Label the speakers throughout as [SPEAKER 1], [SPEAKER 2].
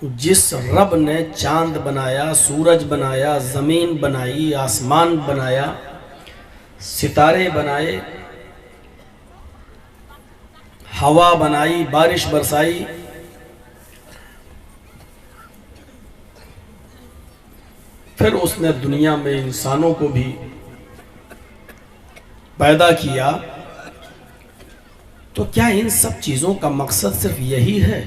[SPEAKER 1] जिस रब ने चांद बनाया, सूरज बनाया, ज़मीन बनाई, आसमान बनाया, सितारे बनाए, हवा बनाई, बारिश बरसाई, फिर उसने दुनिया में इंसानों को भी पैदा किया, तो क्या इन सब चीज़ों का मकसद सिर्फ यही है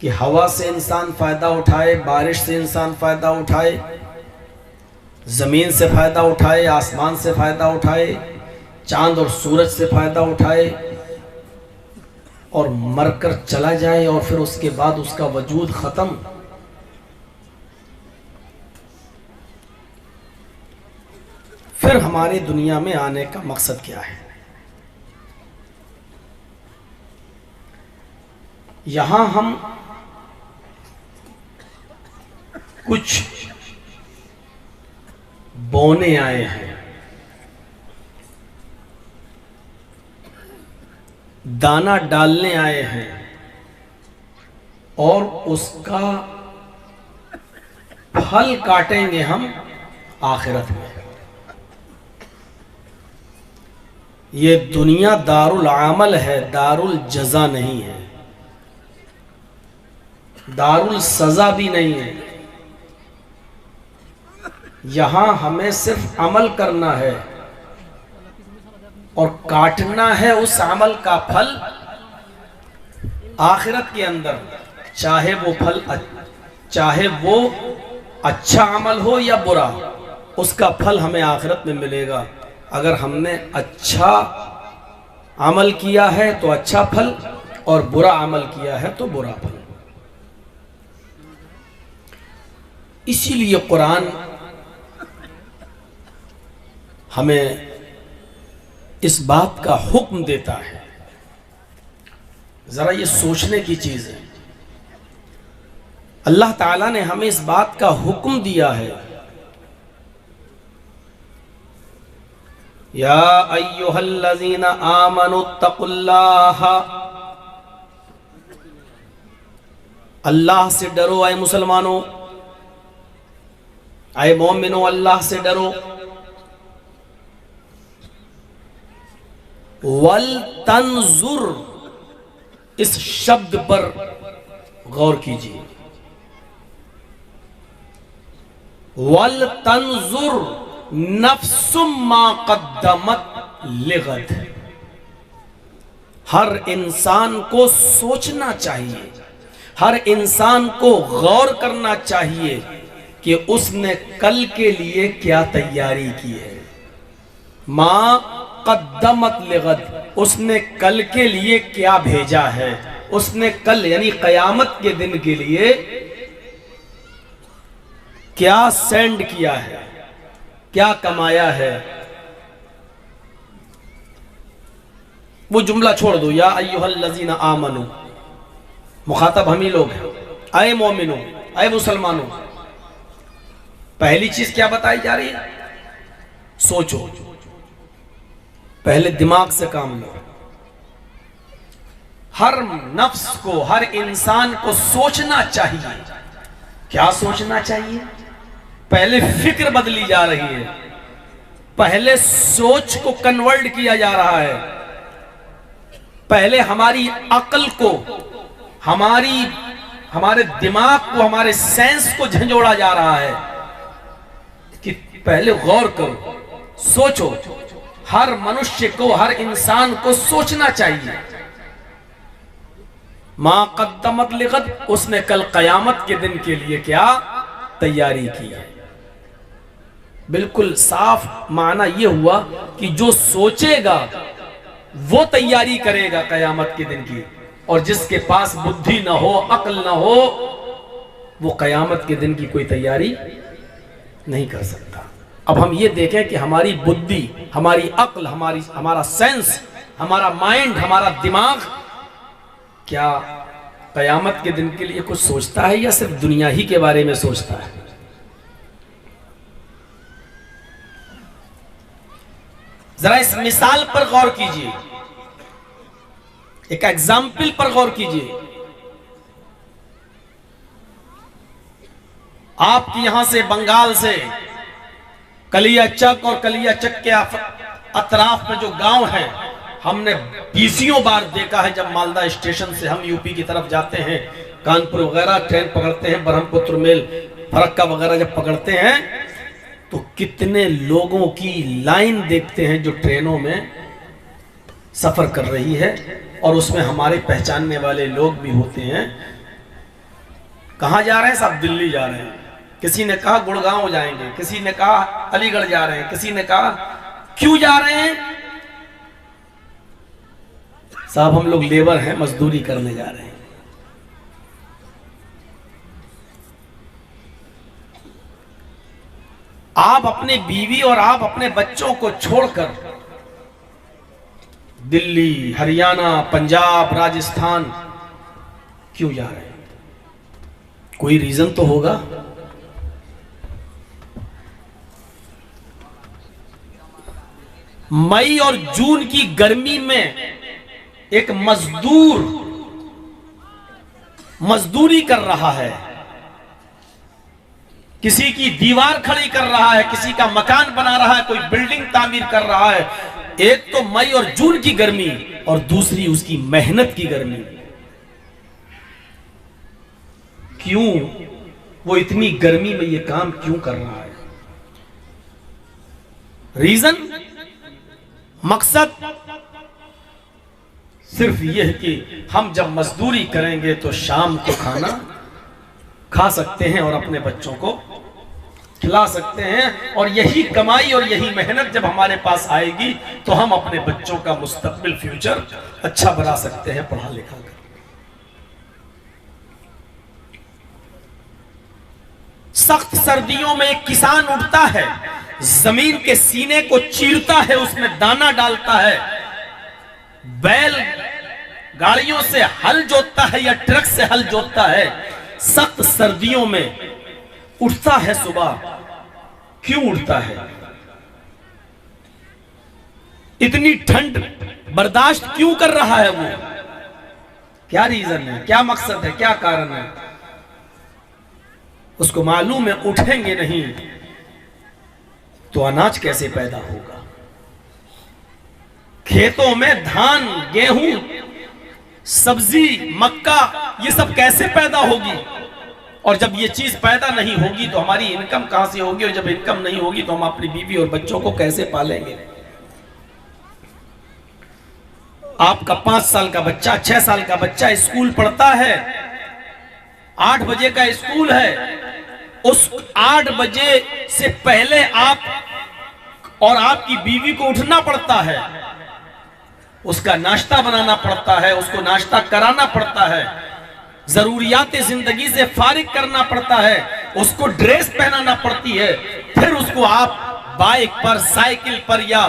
[SPEAKER 1] कि हवा से इंसान फ़ायदा उठाए, बारिश से इंसान फ़ायदा उठाए, ज़मीन से फ़ायदा उठाए, आसमान से फ़ायदा उठाए, चांद और सूरज से फ़ायदा उठाए और मरकर चला जाए और फिर उसके बाद उसका वजूद ख़त्म? फिर हमारे दुनिया में आने का मकसद क्या है? यहां हम कुछ बोने आए हैं, दाना डालने आए हैं और उसका फल काटेंगे हम आखिरत में। ये दुनिया दारुल अमल है, दारुल जज़ा नहीं है, दारुल सज़ा भी नहीं है। यहां हमें सिर्फ अमल करना है और काटना है उस अमल का फल आखिरत के अंदर, चाहे वो अच्छा अमल हो या बुरा, उसका फल हमें आखिरत में मिलेगा। अगर हमने अच्छा अमल किया है तो अच्छा फल और बुरा अमल किया है तो बुरा फल। इसीलिए कुरान हमें इस बात का हुक्म देता है, जरा ये सोचने की चीज है। अल्लाह ताला ने हमें इस बात का हुक्म दिया है, या अय्युहल्लज़ीना आमनुत्तकुल्लाह, अल्लाह से डरो आए मुसलमानों, आए मोमिनो, अल्लाह से डरो। वल तंजुर, इस शब्द पर गौर कीजिए। वल तंजुर नफ्सुम मा कद्दमत लिगद, हर इंसान को सोचना चाहिए, हर इंसान को गौर करना चाहिए कि उसने कल के लिए क्या तैयारी की है। मा कद्दमत लिगद, उसने कल के लिए क्या भेजा है, उसने कल यानी कयामत के दिन के लिए क्या सेंड किया है, क्या कमाया है। वो जुमला छोड़ दो, या अय्युहल्लज़ीना आमनू, मुखातब हम ही लोग हैं। आए मोमिनो, आए मुसलमानों, पहली चीज क्या बताई जा रही है? सोचो, पहले दिमाग से काम लो। हर नफ्स को, हर इंसान को सोचना चाहिए। क्या सोचना चाहिए? पहले फिक्र बदली जा रही है, पहले सोच को कन्वर्ट किया जा रहा है, पहले हमारी अक्ल को, हमारे दिमाग को, हमारे सेंस को झंझोड़ा जा रहा है कि पहले गौर करो, सोचो। हर मनुष्य को, हर इंसान को सोचना चाहिए। मा कद्दमत लिगद, उसने कल कयामत के दिन के लिए क्या तैयारी की है। बिल्कुल साफ माना यह हुआ कि जो सोचेगा वो तैयारी करेगा कयामत के दिन की, और जिसके पास बुद्धि ना हो, अक्ल ना हो, वो कयामत के दिन की कोई तैयारी नहीं कर सकता। अब हम ये देखें कि हमारी बुद्धि, हमारी अक्ल, हमारा सेंस, हमारा माइंड, हमारा दिमाग क्या कयामत के दिन के लिए कुछ सोचता है या सिर्फ दुनिया ही के बारे में सोचता है? जरा इस मिसाल पर गौर कीजिए, एक एग्जाम्पल पर गौर कीजिए। आपकी यहां से बंगाल से कलिया चक और कलिया चक के अतराफ में जो गांव है, हमने बीसियों बार देखा है। जब मालदा स्टेशन से हम यूपी की तरफ जाते हैं, कानपुर वगैरह ट्रेन पकड़ते हैं, ब्रह्मपुत्र मेल, फरक्का वगैरह जब पकड़ते हैं, तो कितने लोगों की लाइन देखते हैं जो ट्रेनों में सफर कर रही है, और उसमें हमारे पहचानने वाले लोग भी होते हैं। कहां जा रहे हैं? सब दिल्ली जा रहे हैं। किसी ने कहा गुड़गांव जाएंगे, किसी ने कहा अलीगढ़ जा रहे हैं, किसी ने कहा क्यों जा रहे हैं? साहब हम लोग लेबर हैं, मजदूरी करने जा रहे हैं। आप अपने बीवी और आप अपने बच्चों को छोड़कर दिल्ली, हरियाणा, पंजाब, राजस्थान क्यों जा रहे हैं? कोई रीजन तो होगा। मई और जून की गर्मी में एक मजदूर मजदूरी कर रहा है, किसी की दीवार खड़ी कर रहा है, किसी का मकान बना रहा है, कोई बिल्डिंग तामीर कर रहा है। एक तो मई और जून की गर्मी और दूसरी उसकी मेहनत की गर्मी। क्यों वो इतनी गर्मी में ये काम क्यों कर रहा है? रीजन, मकसद सिर्फ यह है कि हम जब मजदूरी करेंगे तो शाम को खाना खा सकते हैं और अपने बच्चों को खिला सकते हैं, और यही कमाई और यही मेहनत जब हमारे पास आएगी तो हम अपने बच्चों का मुस्तकबिल, फ्यूचर अच्छा बना सकते हैं पढ़ा लिखा कर। सख्त सर्दियों में एक किसान उठता है, जमीन के सीने को चीरता है, उसमें दाना डालता है, बैल गाड़ियों से हल जोतता है या ट्रक से हल जोतता है। सख्त सर्दियों में उठता है सुबह। क्यों उठता है? इतनी ठंड बर्दाश्त क्यों कर रहा है वो? क्या रीजन है, क्या मकसद है, क्या कारण है? उसको मालूम है उठेंगे नहीं तो अनाज कैसे पैदा होगा। खेतों में धान, गेहूं, सब्जी, मक्का, ये सब कैसे पैदा होगी? और जब ये चीज पैदा नहीं होगी तो हमारी इनकम कहां से होगी? और जब इनकम नहीं होगी तो हम अपनी बीवी और बच्चों को कैसे पालेंगे? आपका 5 साल का बच्चा, 6 साल का बच्चा स्कूल पढ़ता है, 8 बजे का स्कूल है। उस 8 बजे से पहले आप और आपकी बीवी को उठना पड़ता है, उसका नाश्ता बनाना पड़ता है, उसको नाश्ता कराना पड़ता है, जरूरियात जिंदगी से फारिग करना पड़ता है, उसको ड्रेस पहनाना पड़ती है, फिर उसको आप बाइक पर, साइकिल पर या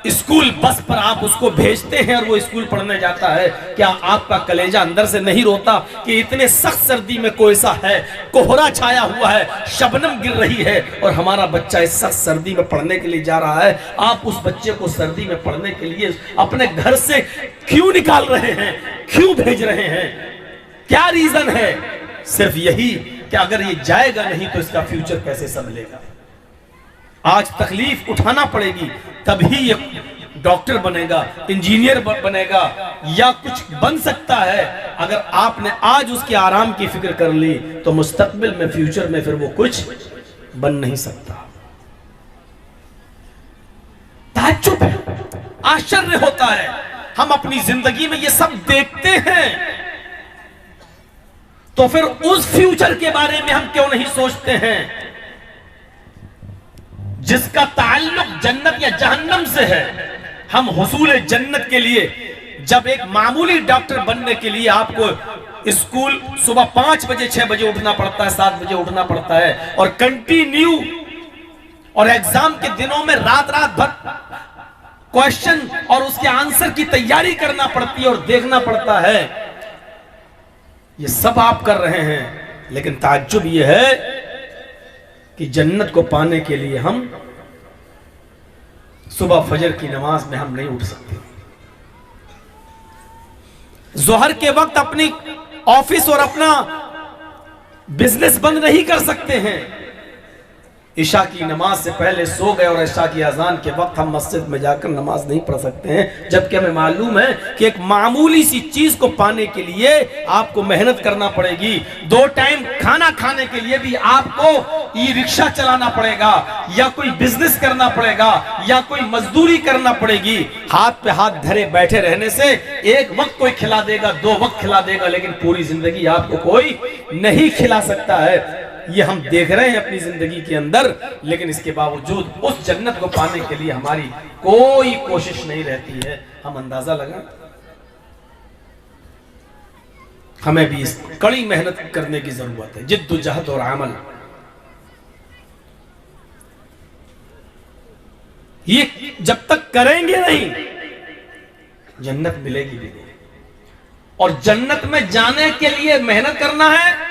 [SPEAKER 1] स्कूल बस पर आप उसको भेजते हैं और वो स्कूल पढ़ने जाता है। क्या आपका कलेजा अंदर से नहीं रोता कि इतने सख्त सर्दी में कोयसा है, कोहरा छाया हुआ है, शबनम गिर रही है और हमारा बच्चा इस सख्त सर्दी में पढ़ने के लिए जा रहा है? आप उस बच्चे को सर्दी में पढ़ने के लिए अपने घर से क्यों निकाल रहे हैं, क्यों भेज रहे हैं? क्या रीजन है? सिर्फ यही कि अगर ये जाएगा नहीं तो इसका फ्यूचर कैसे संभलेगा। आज तकलीफ उठाना पड़ेगी तभी ये डॉक्टर बनेगा, इंजीनियर बनेगा या कुछ बन सकता है। अगर आपने आज उसके आराम की फिक्र कर ली तो मुस्तकबिल में, फ्यूचर में फिर वो कुछ बन नहीं सकता। ताज्जुब है, आश्चर्य होता है, हम अपनी जिंदगी में ये सब देखते हैं तो फिर उस फ्यूचर के बारे में हम क्यों नहीं सोचते हैं जिसका ताल्लुक जन्नत या जहन्नम से है। हम हुसूल जन्नत के लिए, जब एक मामूली डॉक्टर बनने के लिए आपको स्कूल सुबह 5 बजे 6 बजे उठना पड़ता है, 7 बजे उठना पड़ता है और कंटिन्यू, और एग्जाम के दिनों में रात भर क्वेश्चन और उसके आंसर की तैयारी करना पड़ती है और देखना पड़ता है। ये सब आप कर रहे हैं, लेकिन ताज्जुब ये है कि जन्नत को पाने के लिए हम सुबह फजर की नमाज में हम नहीं उठ सकते। जोहर के वक्त अपनी ऑफिस और अपना बिजनेस बंद नहीं कर सकते हैं। ईशा की नमाज से पहले सो गए और ईशा की अजान के वक्त हम मस्जिद में जाकर नमाज नहीं पढ़ सकते हैं, जबकि हमें मालूम है कि एक मामूली सी चीज को पाने के लिए आपको मेहनत करना पड़ेगी। 2 टाइम खाना खाने के लिए भी आपको ई रिक्शा चलाना पड़ेगा, या कोई बिजनेस करना पड़ेगा, या कोई मजदूरी करना पड़ेगी। हाथ पे हाथ धरे बैठे रहने से एक वक्त कोई खिला देगा, 2 वक्त खिला देगा, लेकिन पूरी जिंदगी आपको कोई नहीं खिला सकता है। ये हम देख रहे हैं अपनी जिंदगी के अंदर, लेकिन इसके बावजूद उस जन्नत को पाने के लिए हमारी कोई कोशिश नहीं रहती है। हम अंदाजा लगा, हमें भी इस कड़ी मेहनत करने की जरूरत है, जिद्दोजहद और अमल। ये जब तक करेंगे नहीं, जन्नत मिलेगी भी नहीं। और जन्नत में जाने के लिए मेहनत करना है,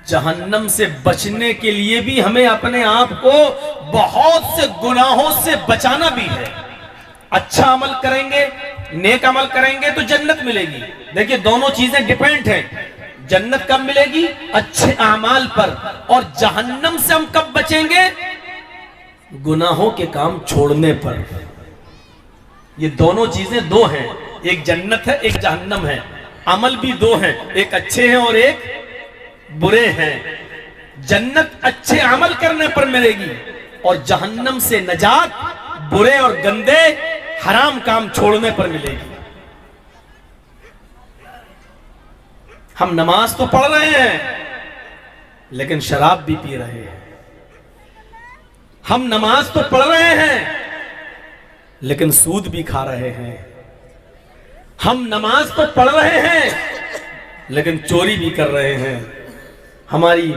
[SPEAKER 1] जहन्नम से बचने के लिए भी हमें अपने आप को बहुत से गुनाहों से बचाना भी है। अच्छा अमल करेंगे, नेक अमल करेंगे तो जन्नत मिलेगी। देखिए, दोनों चीजें डिपेंड हैं। जन्नत कब मिलेगी? अच्छे अमाल पर। और जहन्नम से हम कब बचेंगे? गुनाहों के काम छोड़ने पर। ये दोनों चीजें 2 हैं, एक जन्नत है, एक जहन्नम है। अमल भी 2 हैं, एक अच्छे हैं और एक बुरे हैं। जन्नत अच्छे अमल करने पर मिलेगी और जहन्नम से नजात बुरे और गंदे हराम काम छोड़ने पर मिलेगी। हम नमाज तो पढ़ रहे हैं, लेकिन शराब भी पी रहे हैं। हम नमाज तो पढ़ रहे हैं, लेकिन सूद भी खा रहे हैं। हम नमाज तो पढ़ रहे हैं, लेकिन चोरी भी कर रहे हैं। हमारी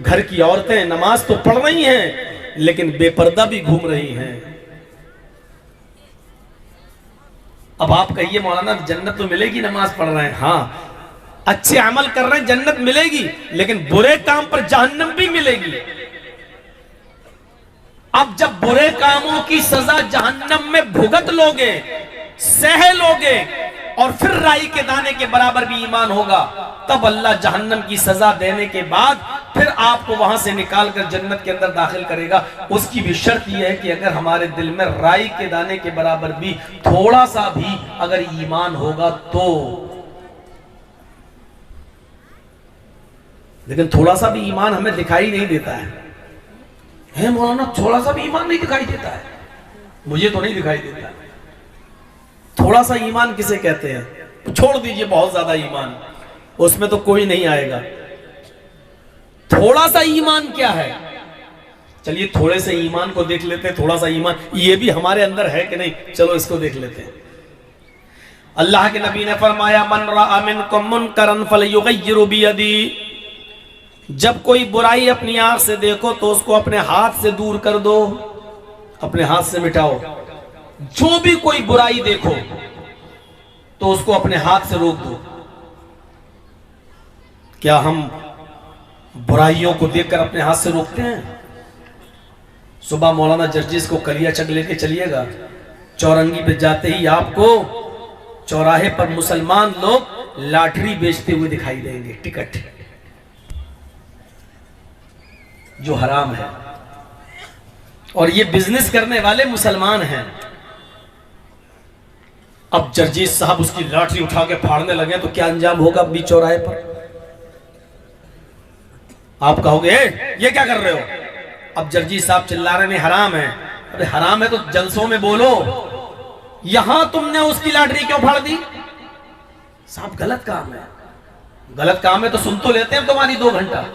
[SPEAKER 1] घर की औरतें नमाज तो पढ़ रही हैं, लेकिन बेपर्दा भी घूम रही हैं। अब आप कहिए मौलाना जन्नत तो मिलेगी, नमाज पढ़ रहे हैं। हाँ, अच्छे अमल कर रहे हैं, जन्नत मिलेगी, लेकिन बुरे काम पर जहन्नम भी मिलेगी। अब जब बुरे कामों की सजा जहन्नम में भुगत लोगे, सह लोगे, और फिर राई के दाने के बराबर भी ईमान होगा, तब अल्लाह जहन्नम की सजा देने के बाद फिर आपको वहां से निकालकर जन्नत के अंदर दाखिल करेगा। उसकी भी शर्त यह है कि अगर हमारे दिल में राई के दाने के बराबर भी थोड़ा सा भी अगर ईमान होगा तो। लेकिन थोड़ा सा भी ईमान हमें दिखाई नहीं देता है मौलाना, थोड़ा सा भी ईमान नहीं दिखाई देता है। मुझे तो नहीं दिखाई देता। थोड़ा सा ईमान किसे कहते हैं? छोड़ दीजिए बहुत ज्यादा ईमान, उसमें तो कोई नहीं आएगा। थोड़ा सा ईमान क्या है? चलिए थोड़े से ईमान को देख लेते हैं। थोड़ा सा ईमान ये भी हमारे अंदर है कि नहीं, चलो इसको देख लेते हैं। अल्लाह के नबी ने फरमाया, मन रआ मिनकुम मुनकरन फलयुगय्यिरु बियदी। जब कोई बुराई अपनी आंख से देखो तो उसको अपने हाथ से दूर कर दो, अपने हाथ से मिटाओ। जो भी कोई बुराई देखो तो उसको अपने हाथ से रोक दो। क्या हम बुराइयों को देखकर अपने हाथ से रोकते हैं? सुबह मौलाना जर्जिस को कलिया चक लेके चलिएगा, चौरंगी पे जाते ही आपको चौराहे पर मुसलमान लोग लाटरी बेचते हुए दिखाई देंगे, टिकट, जो हराम है। और ये बिजनेस करने वाले मुसलमान हैं। अब जर्जीस साहब उसकी लाटरी उठा के फाड़ने लगे तो क्या अंजाम होगा बीच चौराहे पर? आप कहोगे ये क्या कर रहे हो? अब जर्जीस साहब चिल्ला रहे हैं हराम है। अरे हराम है तो जलसों में बोलो, यहां तुमने उसकी लाटरी क्यों फाड़ दी? साहब गलत काम है। गलत काम है तो सुन तो लेते हैं तुम्हारी 2 घंटा।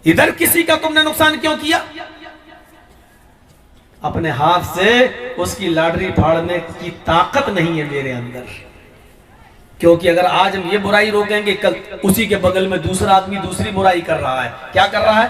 [SPEAKER 1] इधर किसी का तुमने नुकसान क्यों किया? अपने हाथ से उसकी लाटरी फाड़ने की ताकत नहीं है मेरे अंदर। क्योंकि अगर आज हम ये बुराई रोकेंगे, कल उसी के बगल में दूसरा आदमी दूसरी बुराई कर रहा है। क्या कर रहा है?